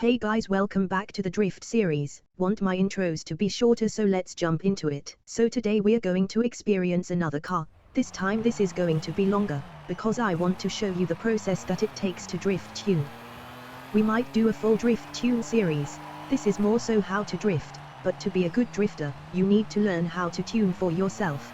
Hey guys, welcome back to the Drift series. Want my intros to be shorter, so let's jump into it. So today we are going to experience another car. This time this is going to be longer, because I want to show you the process that it takes to drift tune. We might do a full drift tune series. This is more so how to drift, but to be a good drifter, you need to learn how to tune for yourself.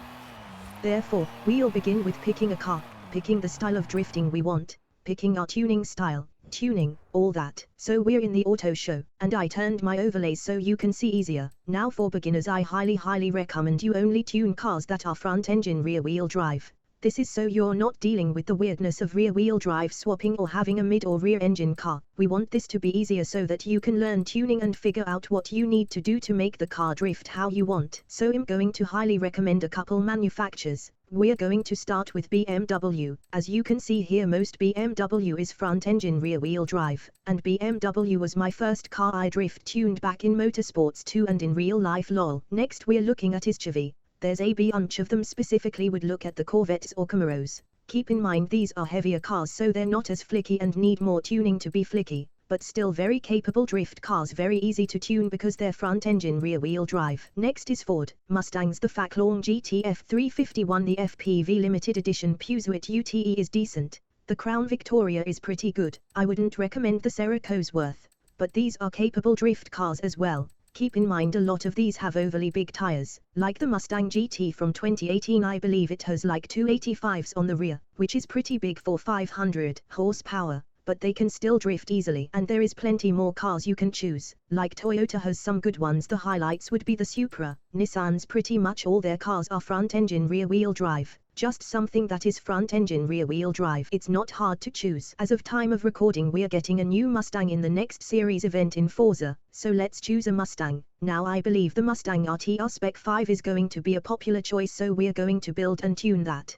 Therefore, we'll begin with picking a car, picking the style of drifting we want, picking our tuning style, tuning, all that. So we're in the auto show, and I turned my overlays so you can see easier. Now for beginners, I highly recommend you only tune cars that are front engine rear wheel drive. This is so you're not dealing with the weirdness of rear wheel drive swapping or having a mid or rear engine car. We want this to be easier so that you can learn tuning and figure out what you need to do to make the car drift how you want. So I'm going to highly recommend a couple manufacturers. We're going to start with BMW. As you can see here, most BMW is front engine rear wheel drive, and BMW was my first car I drift tuned back in Motorsports 2 and in real life lol. Next we're looking at is Chevy. There's a bunch of them, specifically would look at the Corvettes or Camaros. Keep in mind these are heavier cars, so they're not as flicky and need more tuning to be flicky, but still very capable drift cars, very easy to tune because they're front engine rear wheel drive. Next is Ford. Mustangs, the Faclawn GT F351, the FPV limited edition Pursuit UTE is decent. The Crown Victoria is pretty good. I wouldn't recommend the Serra Cosworth, but these are capable drift cars as well. Keep in mind a lot of these have overly big tires, like the Mustang GT from 2018. I believe it has like 285s on the rear, which is pretty big for 500 horsepower, but they can still drift easily. And there is plenty more cars you can choose, like Toyota has some good ones. The highlights would be the Supra. Nissan's pretty much all their cars are front engine rear wheel drive. Just something that is front engine rear wheel drive. It's not hard to choose. As of time of recording, we are getting a new Mustang in the next series event in Forza, so let's choose a Mustang. Now I believe the Mustang RTR Spec 5 is going to be a popular choice, so we're going to build and tune that.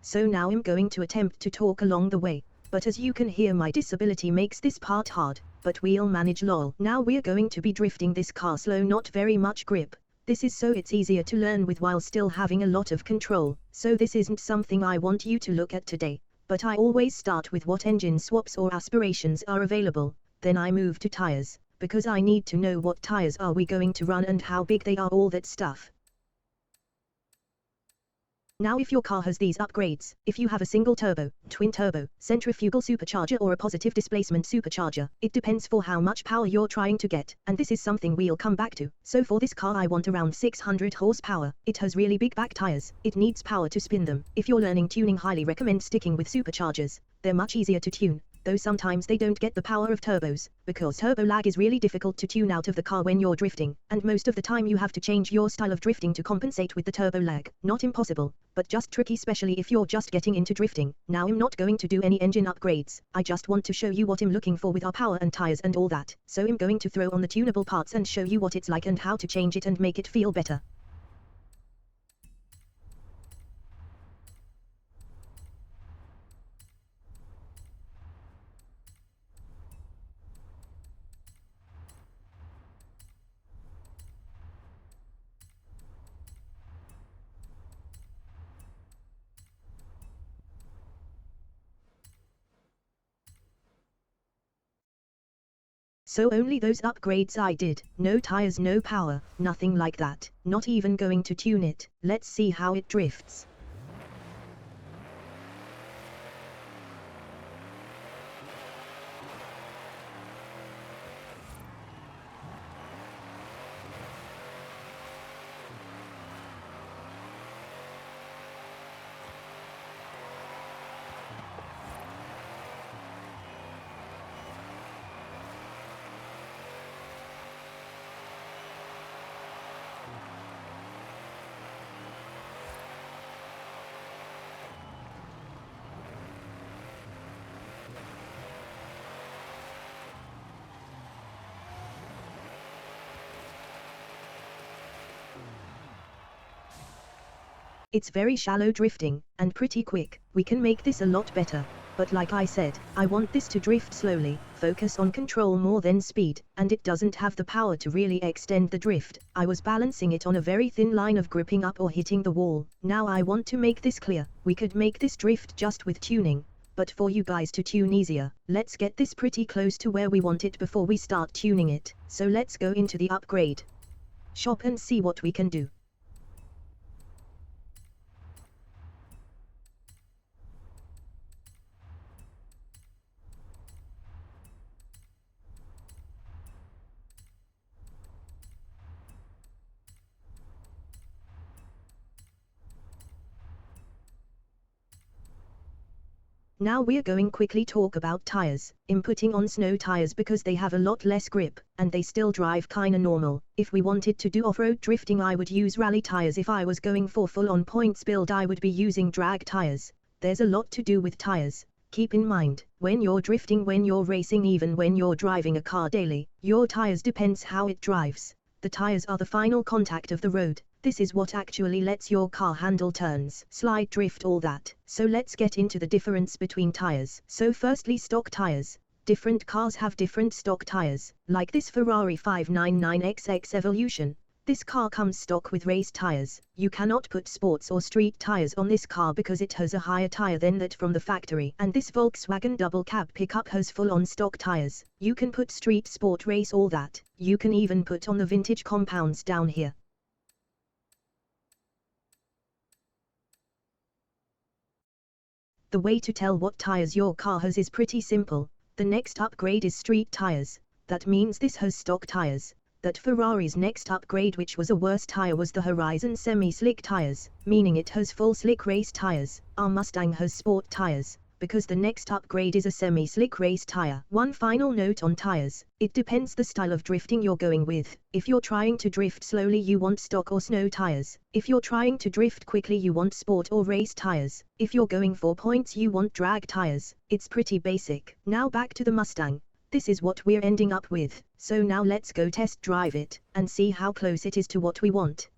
So now I'm going to attempt to talk along the way, but as you can hear, my disability makes this part hard, but we'll manage lol. Now we're going to be drifting this car slow, not very much grip. This is so it's easier to learn with while still having a lot of control. So this isn't something I want you to look at today, but I always start with what engine swaps or aspirations are available. Then I move to tires, because I need to know what tires are we going to run and how big they are, all that stuff. Now if your car has these upgrades, if you have a single turbo, twin turbo, centrifugal supercharger or a positive displacement supercharger, it depends for how much power you're trying to get, and this is something we'll come back to. So for this car I want around 600 horsepower. It has really big back tires. It needs power to spin them. If you're learning tuning, highly recommend sticking with superchargers. They're much easier to tune, though sometimes they don't get the power of turbos, because turbo lag is really difficult to tune out of the car when you're drifting, and most of the time you have to change your style of drifting to compensate with the turbo lag. Not impossible, but just tricky, especially if you're just getting into drifting. Now I'm not going to do any engine upgrades. I just want to show you what I'm looking for with our power and tires and all that. So I'm going to throw on the tunable parts and show you what it's like and how to change it and make it feel better. So only those upgrades I did. No tires, no power, nothing like that. Not even going to tune it. Let's see how it drifts. It's very shallow drifting, and pretty quick. We can make this a lot better, but like I said, I want this to drift slowly, focus on control more than speed, and it doesn't have the power to really extend the drift. I was balancing it on a very thin line of gripping up or hitting the wall. Now I want to make this clear. We could make this drift just with tuning, but for you guys to tune easier, let's get this pretty close to where we want it before we start tuning it. So let's go into the upgrade shop and see what we can do. Now we're going quickly talk about tires. I'm putting on snow tires because they have a lot less grip, and they still drive kinda normal. If we wanted to do off-road drifting I would use rally tires. If I was going for full-on points build I would be using drag tires. There's a lot to do with tires. Keep in mind, when you're drifting, when you're racing, even when you're driving a car daily, your tires depends how it drives. The tires are the final contact of the road. This is what actually lets your car handle turns, slide, drift, all that. So let's get into the difference between tires. So firstly, stock tires. Different cars have different stock tires, like this Ferrari 599XX Evolution. This car comes stock with race tires. You cannot put sports or street tires on this car because it has a higher tire than that from the factory. And this Volkswagen double cab pickup has full-on stock tires. You can put street, sport, race, all that. You can even put on the vintage compounds down here. The way to tell what tires your car has is pretty simple. The next upgrade is street tires. That means this has stock tires. That Ferrari's next upgrade, which was a worse tire, was the Horizon semi-slick tires, meaning it has full slick race tires. Our Mustang has sport tires, because the next upgrade is a semi-slick race tire. One final note on tires: it depends the style of drifting you're going with. If you're trying to drift slowly you want stock or snow tires. If you're trying to drift quickly you want sport or race tires. If you're going for points you want drag tires. It's pretty basic. Now back to the Mustang. This is what we're ending up with. So now let's go test drive it, and see how close it is to what we want.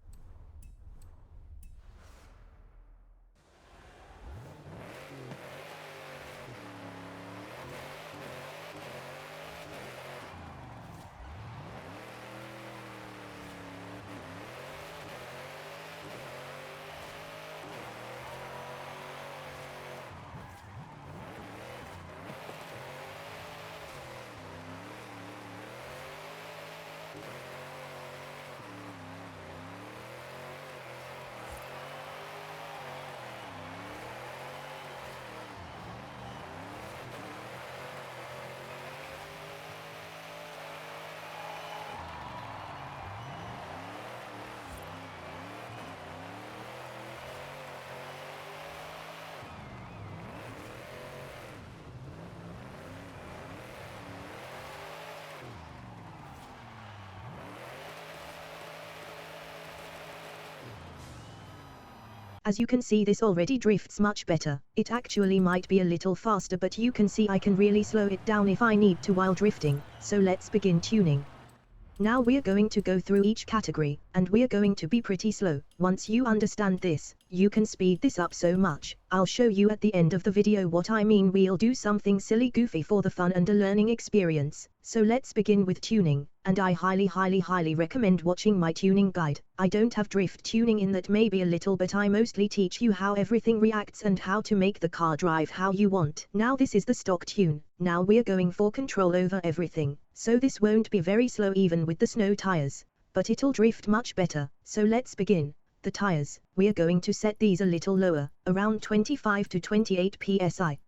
As you can see, this already drifts much better. It actually might be a little faster, but you can see I can really slow it down if I need to while drifting. So let's begin tuning. Now we're going to go through each category, and we're going to be pretty slow. Once you understand this, you can speed this up so much. I'll show you at the end of the video what I mean. We'll do something silly goofy for the fun and a learning experience. So let's begin with tuning, and I highly recommend watching my tuning guide. I don't have drift tuning in that, maybe a little, but I mostly teach you how everything reacts and how to make the car drive how you want. Now this is the stock tune. Now we're going for control over everything. So this won't be very slow even with the snow tires, but it'll drift much better. So let's begin. The tires, we're going to set these a little lower, around 25 to 28 psi.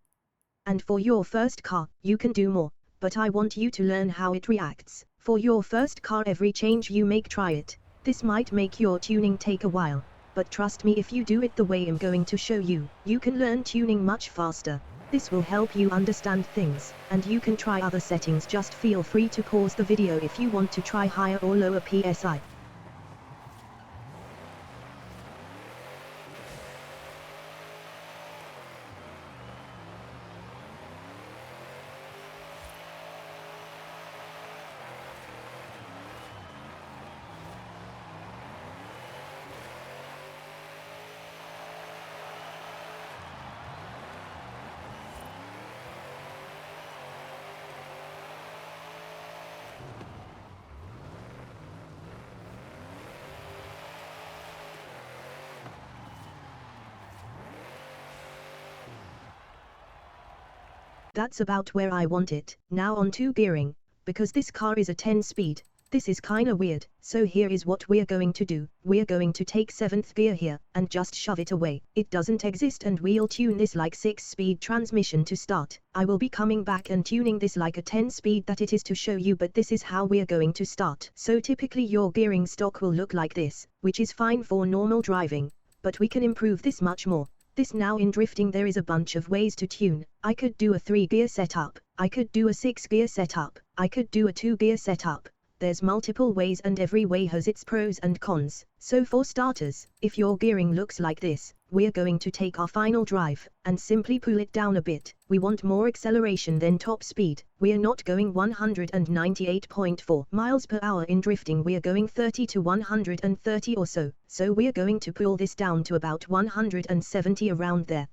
And for your first car, you can do more, but I want you to learn how it reacts. For your first car, every change you make, try it. This might make your tuning take a while, but trust me, if you do it the way I'm going to show you, you can learn tuning much faster. This will help you understand things, and you can try other settings. Just feel free to pause the video if you want to try higher or lower psi. That's about where I want it. Now on to gearing. Because this car is a 10 speed, this is kinda weird, so here is what we're going to do. We're going to take 7th gear here, and just shove it away. It doesn't exist and we'll tune this like 6-speed transmission to start. I will be coming back and tuning this like a 10 speed that it is to show you, but this is how we're going to start. So typically your gearing stock will look like this, which is fine for normal driving, but we can improve this much more. This now in drifting there is a bunch of ways to tune. I could do a 3-gear setup, I could do a 6-gear setup, I could do a 2-gear setup. There's multiple ways and every way has its pros and cons. So for starters, if your gearing looks like this, we're going to take our final drive, and simply pull it down a bit. We want more acceleration than top speed. We're not going 198.4 miles per hour in drifting, we're going 30 to 130 or so. So we're going to pull this down to about 170 around there.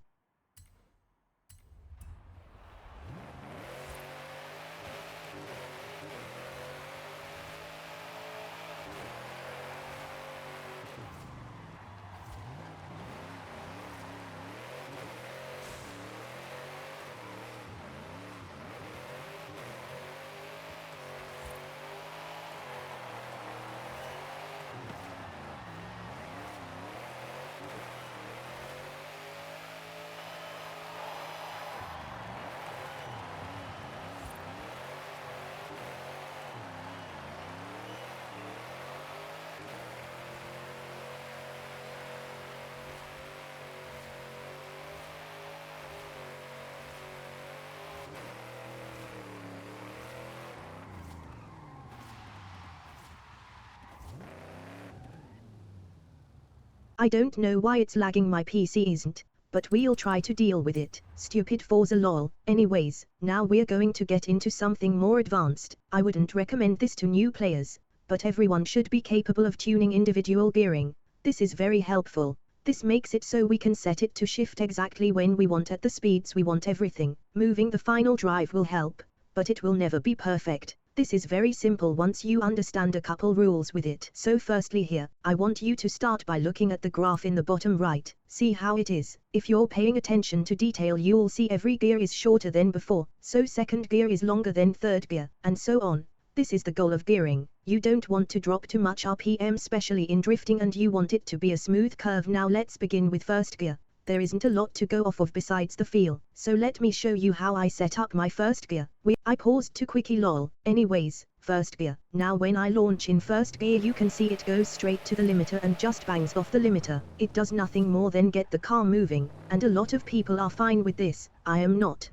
I don't know why it's lagging, my PC isn't, but we'll try to deal with it. Stupid Forza lol. Anyways, now we're going to get into something more advanced. I wouldn't recommend this to new players, but everyone should be capable of tuning individual gearing. This is very helpful. This makes it so we can set it to shift exactly when we want at the speeds we want everything. Moving the final drive will help, but it will never be perfect. This is very simple once you understand a couple rules with it. So firstly here, I want you to start by looking at the graph in the bottom right. See how it is. If you're paying attention to detail, you'll see every gear is shorter than before, so second gear is longer than third gear, and so on. This is the goal of gearing. You don't want to drop too much RPM, especially in drifting, and you want it to be a smooth curve. Now let's begin with first gear. There isn't a lot to go off of besides the feel, so let me show you how I set up my first gear. I paused too quickly lol. Anyways, first gear. Now when I launch in first gear, you can see it goes straight to the limiter and just bangs off the limiter. It does nothing more than get the car moving, and a lot of people are fine with this. I am not.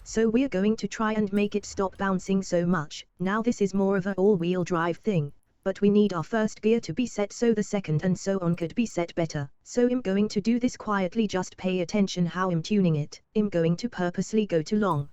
So we're going to try and make it stop bouncing so much. Now this is more of a all-wheel drive thing, but we need our first gear to be set so the second and so on could be set better. So I'm going to do this quietly, just pay attention how I'm tuning it. I'm going to purposely go too long.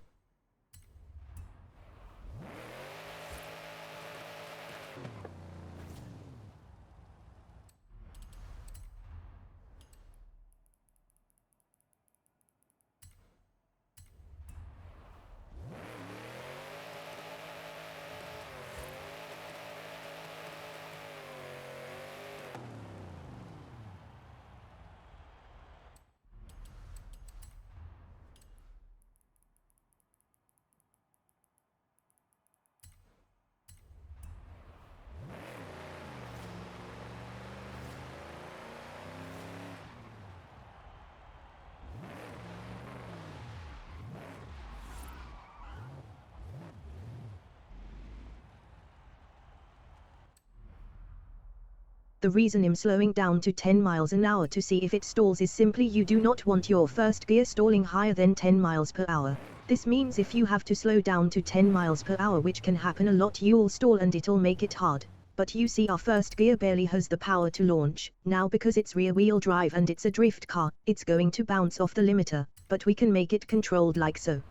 The reason I'm slowing down to 10 miles an hour to see if it stalls is simply you do not want your first gear stalling higher than 10 miles per hour. This means if you have to slow down to 10 miles per hour, which can happen a lot, you'll stall and it'll make it hard. But you see our first gear barely has the power to launch. Now because it's rear-wheel drive and it's a drift car, it's going to bounce off the limiter, but we can make it controlled like so.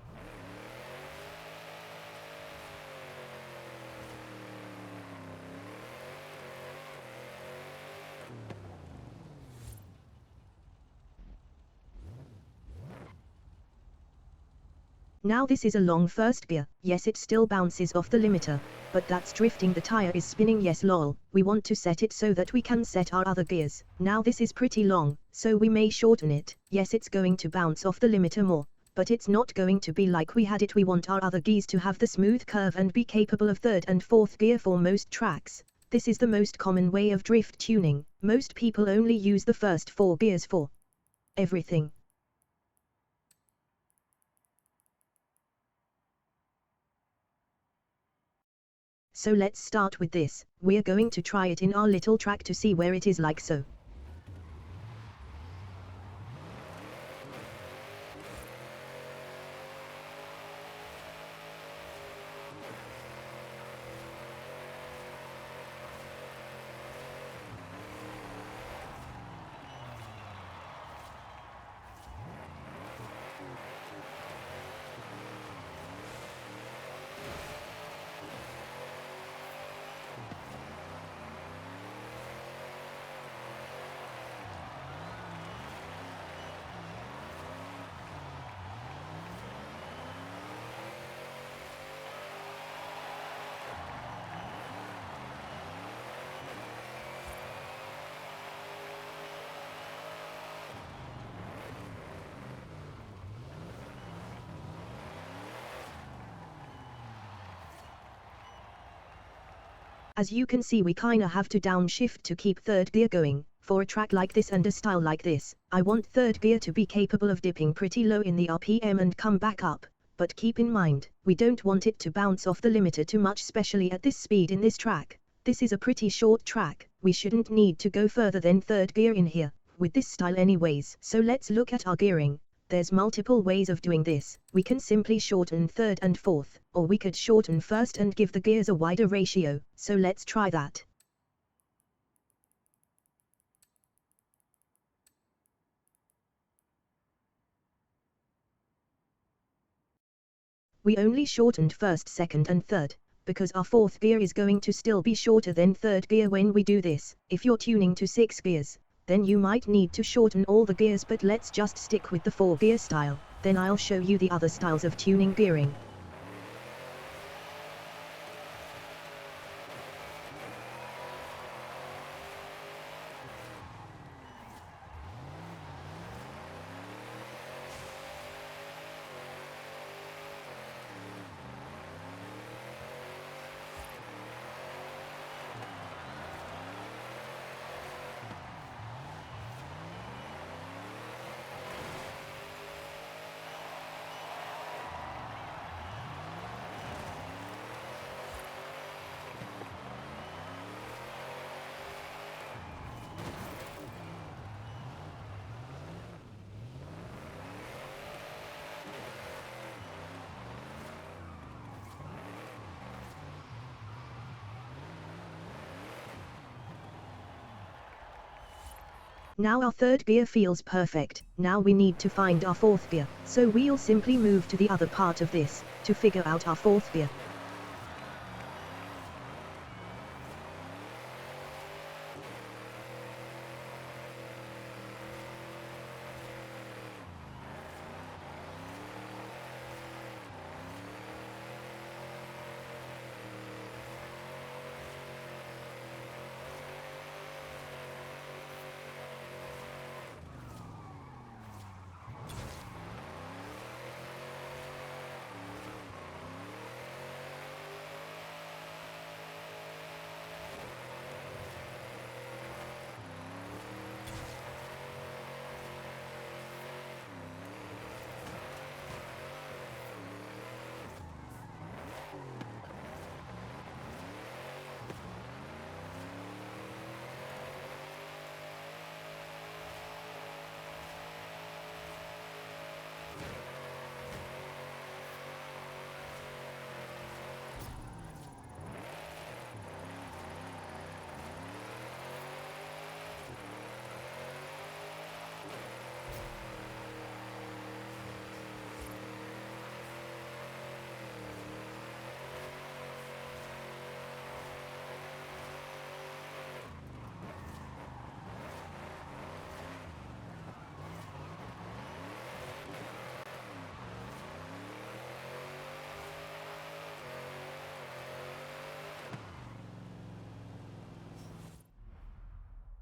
Now this is a long first gear. Yes, it still bounces off the limiter, but that's drifting. The tire is spinning. Yes lol. We want to set it so that we can set our other gears. Now this is pretty long, so we may shorten it. Yes, it's going to bounce off the limiter more, But it's not going to be like we had it. We want our other gears to have the smooth curve and be capable of third and fourth gear for most tracks. This is the most common way of drift tuning. Most people only use the first 4 gears for everything. So let's start with this. We're going to try it in our little track to see where it is like so. As you can see, we kinda have to downshift to keep third gear going. For a track like this and a style like this, I want third gear to be capable of dipping pretty low in the RPM and come back up. But keep in mind, we don't want it to bounce off the limiter too much, especially at this speed in this track. This is a pretty short track, we shouldn't need to go further than third gear in here, with this style anyways. So let's look at our gearing. There's multiple ways of doing this. We can simply shorten third and fourth, or we could shorten first and give the gears a wider ratio. So let's try that. We only shortened first, second and third, because our fourth gear is going to still be shorter than third gear when we do this. If you're tuning to 6 gears, then you might need to shorten all the gears, but let's just stick with the 4 gear style, then I'll show you the other styles of tuning gearing. Now our third gear feels perfect. Now we need to find our fourth gear, so we'll simply move to the other part of this, to figure out our fourth gear.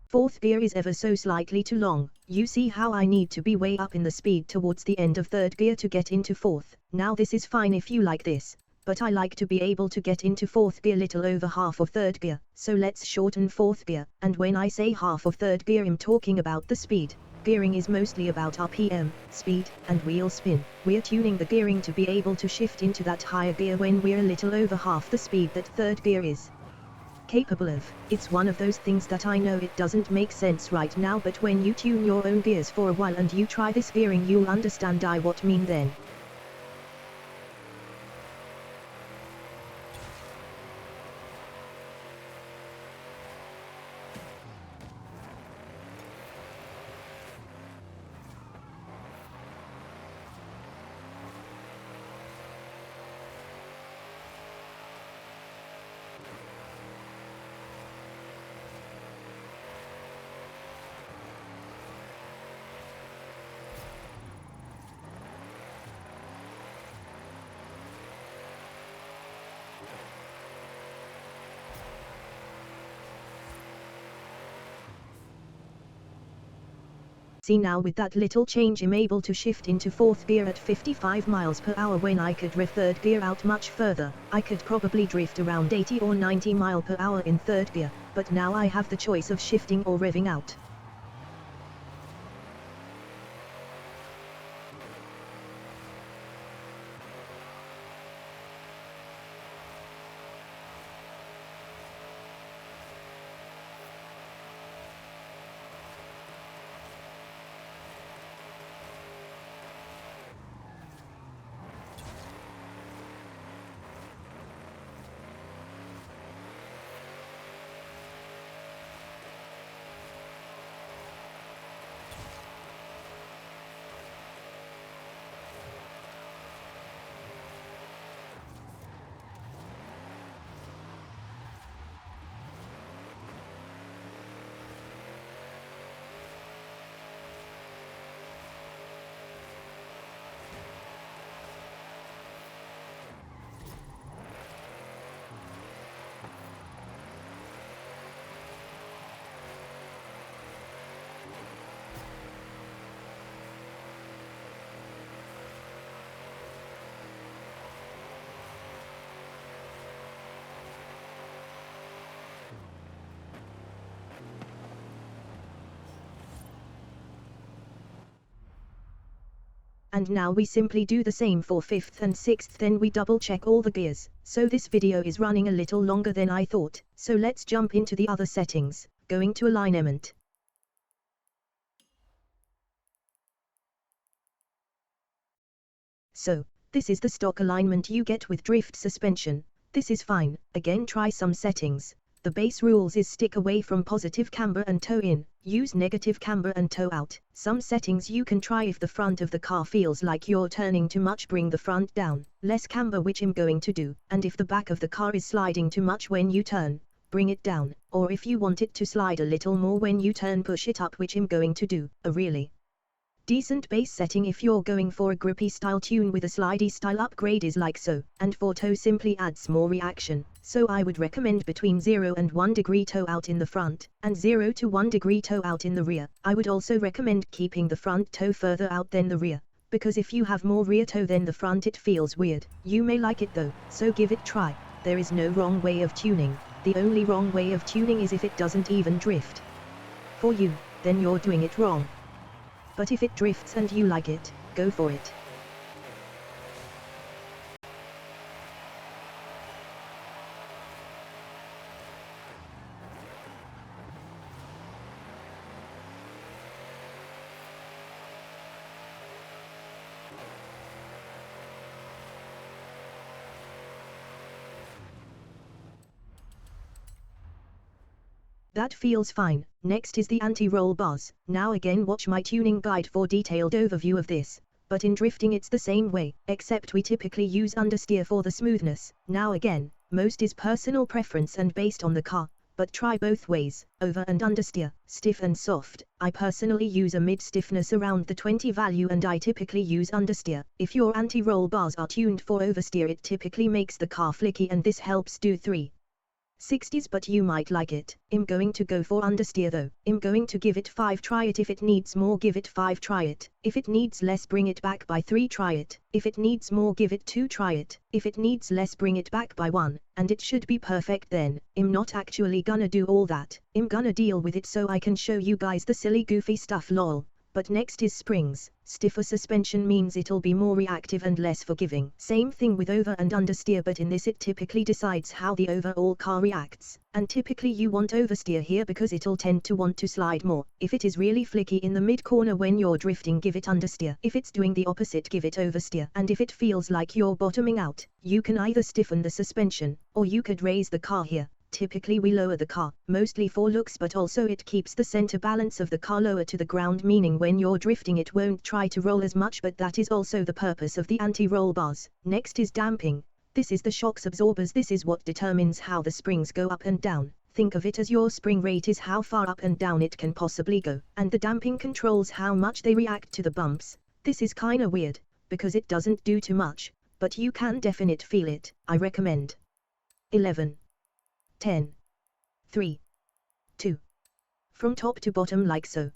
Fourth gear is ever so slightly too long. You see how I need to be way up in the speed towards the end of third gear to get into fourth. Now this is fine if you like this, but I like to be able to get into fourth gear little over half of third gear, so let's shorten fourth gear. And when I say half of third gear, I'm talking about the speed. Gearing is mostly about RPM, speed, and wheel spin. We're tuning the gearing to be able to shift into that higher gear when we're a little over half the speed that third gear is capable of. It's one of those things that I know it doesn't make sense right now, but when you tune your own gears for a while and you try this gearing, you'll understand what I mean then. See, now with that little change I'm able to shift into fourth gear at 55 miles per hour when I could rev third gear out much further. I could probably drift around 80 or 90 miles per hour in third gear, but now I have the choice of shifting or revving out. And now we simply do the same for fifth and sixth, then we double check all the gears. So this video is running a little longer than I thought, so let's jump into the other settings, going to alignment. So, this is the stock alignment you get with drift suspension. This is fine. Again, try some settings. The base rules is stick away from positive camber and toe in, use negative camber and toe out. Some settings you can try: if the front of the car feels like you're turning too much, bring the front down, less camber, which I'm going to do. And if the back of the car is sliding too much when you turn, bring it down. Or if you want it to slide a little more when you turn, push it up, which I'm going to do. A really decent base setting if you're going for a grippy style tune with a slidey style upgrade is like so. And for toe, simply adds more reaction. So I would recommend between 0 and 1 degree toe out in the front, and 0 to 1 degree toe out in the rear. I would also recommend keeping the front toe further out than the rear, because if you have more rear toe than the front, it feels weird. You may like it though, so give it a try. There is no wrong way of tuning. The only wrong way of tuning is if it doesn't even drift for you, then you're doing it wrong. But if it drifts and you like it, go for it. That feels fine. Next is the anti-roll bars. Now again, watch my tuning guide for detailed overview of this. But in drifting it's the same way, except we typically use understeer for the smoothness. Now again, most is personal preference and based on the car, but try both ways, over and understeer, stiff and soft. I personally use a mid-stiffness around the 20 value, and I typically use understeer. If your anti-roll bars are tuned for oversteer, it typically makes the car flicky, and this helps do 3 60s, but you might like it. I'm going to go for understeer though. I'm going to give it 5, try it. If it needs more, give it 5, try it. If it needs less, bring it back by 3, try it. If it needs more, give it 2, try it. If it needs less, bring it back by 1, and it should be perfect then. I'm not actually gonna do all that. I'm gonna deal with it so I can show you guys the silly goofy stuff, lol. But next is springs. Stiffer suspension means it'll be more reactive and less forgiving. Same thing with over and understeer, but in this it typically decides how the overall car reacts. And typically you want oversteer here because it'll tend to want to slide more. If it is really flicky in the mid corner when you're drifting, give it understeer. If it's doing the opposite, give it oversteer. And if it feels like you're bottoming out, you can either stiffen the suspension, or you could raise the car here. Typically we lower the car, mostly for looks, but also it keeps the center balance of the car lower to the ground, meaning when you're drifting it won't try to roll as much, but that is also the purpose of the anti-roll bars. Next is damping. This is the shocks absorbers. This is what determines how the springs go up and down. Think of it as your spring rate is how far up and down it can possibly go, and the damping controls how much they react to the bumps. This is kinda weird, because it doesn't do too much, but you can definitely feel it. I recommend. 11. 10, 3, 2. From top to bottom like so.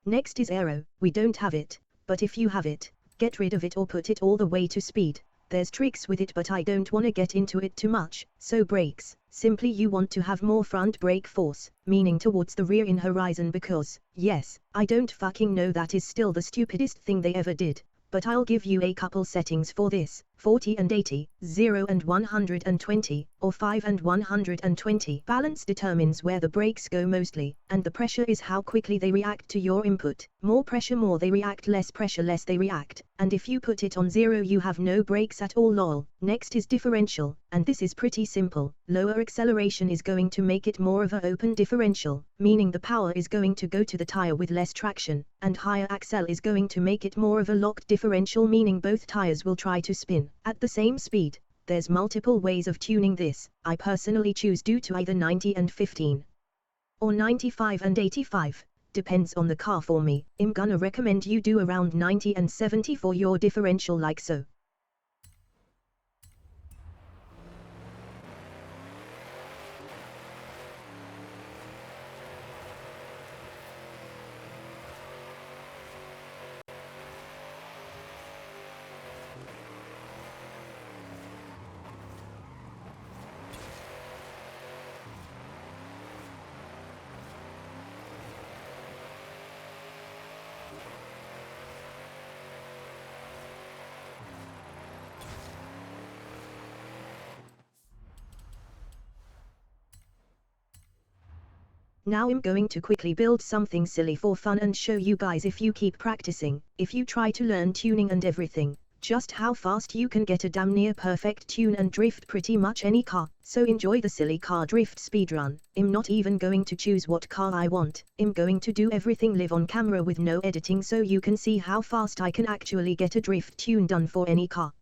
Next is aero. We don't have it, but if you have it, get rid of it or put it all the way to speed. There's tricks with it, but I don't wanna get into it too much. So brakes. Simply you want to have more front brake force, meaning towards the rear in horizon, because, yes, I don't fucking know, that is still the stupidest thing they ever did. But I'll give you a couple settings for this: 40 and 80, 0 and 120, or 5 and 120. Balance determines where the brakes go mostly, and the pressure is how quickly they react to your input. More pressure more they react, less pressure less they react, and if you put it on 0 you have no brakes at all, lol. Next is differential, and this is pretty simple. Lower acceleration is going to make it more of an open differential, meaning the power is going to go to the tire with less traction, and higher accel is going to make it more of a locked differential, meaning both tires will try to spin at the same speed. There's multiple ways of tuning this. I personally choose due to either 90 and 15 or 95 and 85. Depends on the car for me. I'm gonna recommend you do around 90 and 70 for your differential like so. Now I'm going to quickly build something silly for fun and show you guys, if you keep practicing, if you try to learn tuning and everything, just how fast you can get a damn near perfect tune and drift pretty much any car. So enjoy the silly car drift speedrun. I'm not even going to choose what car I want. I'm going to do everything live on camera with no editing, so you can see how fast I can actually get a drift tune done for any car.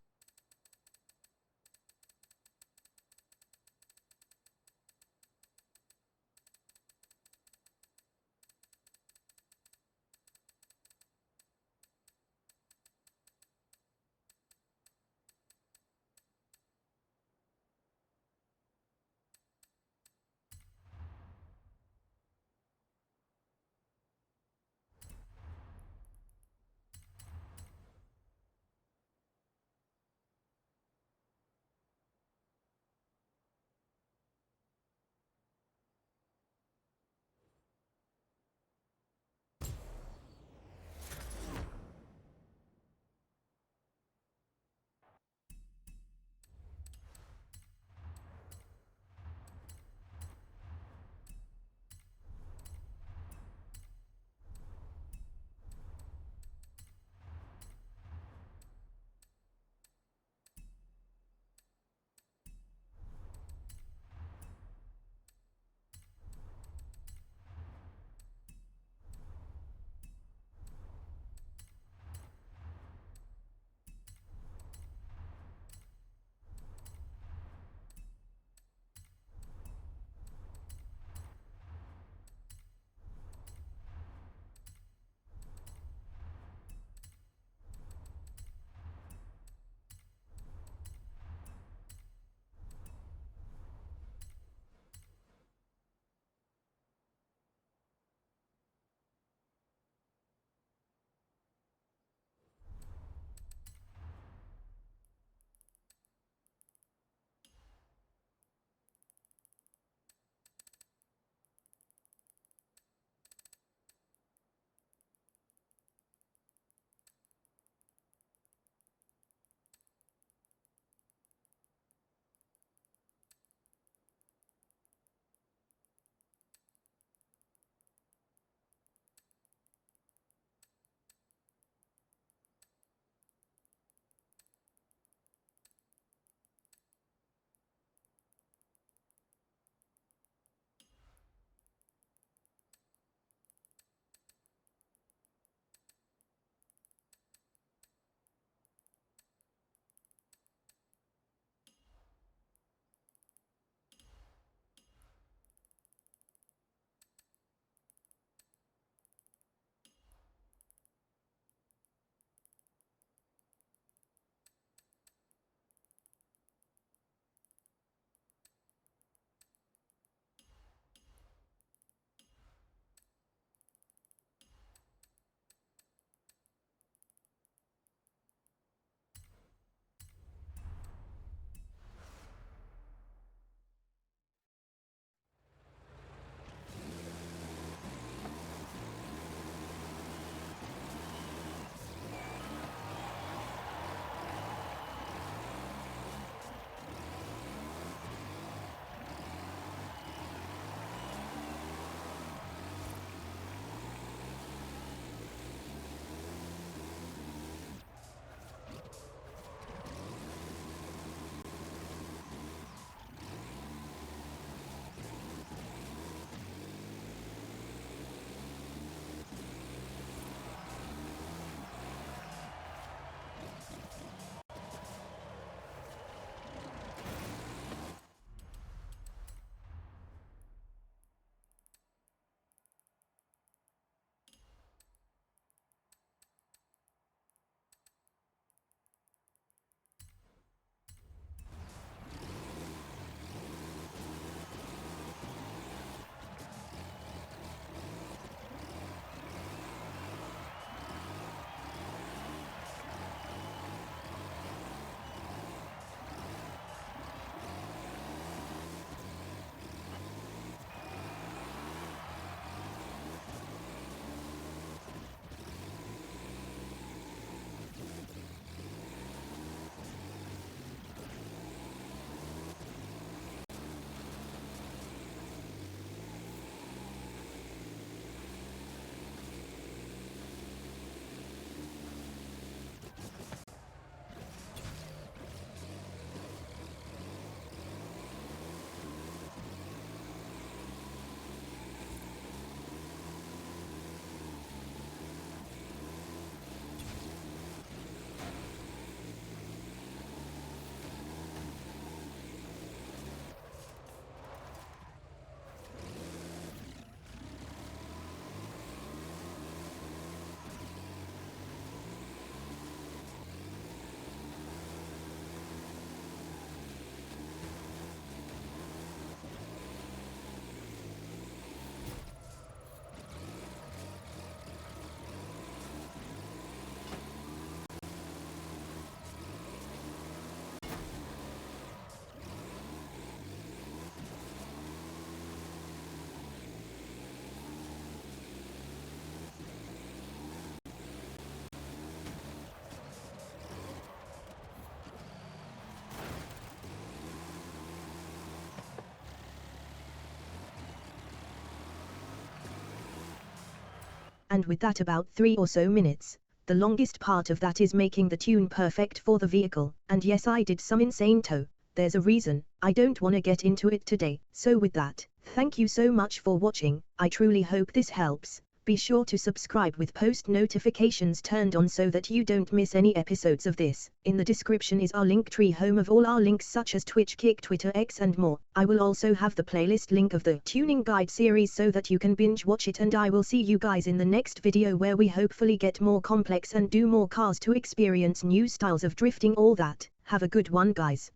and with that about 3 or so minutes. The longest part of that is making the tune perfect for the vehicle, and yes, I did some insane tow. There's a reason. I don't wanna get into it today. So with that, thank you so much for watching. I truly hope this helps. Be sure to subscribe with post notifications turned on so that you don't miss any episodes of this. In the description is our link tree, home of all our links such as Twitch, Kick, Twitter, X and more. I will also have the playlist link of the tuning guide series so that you can binge watch it, and I will see you guys in the next video where we hopefully get more complex and do more cars to experience new styles of drifting, all that. Have a good one, guys.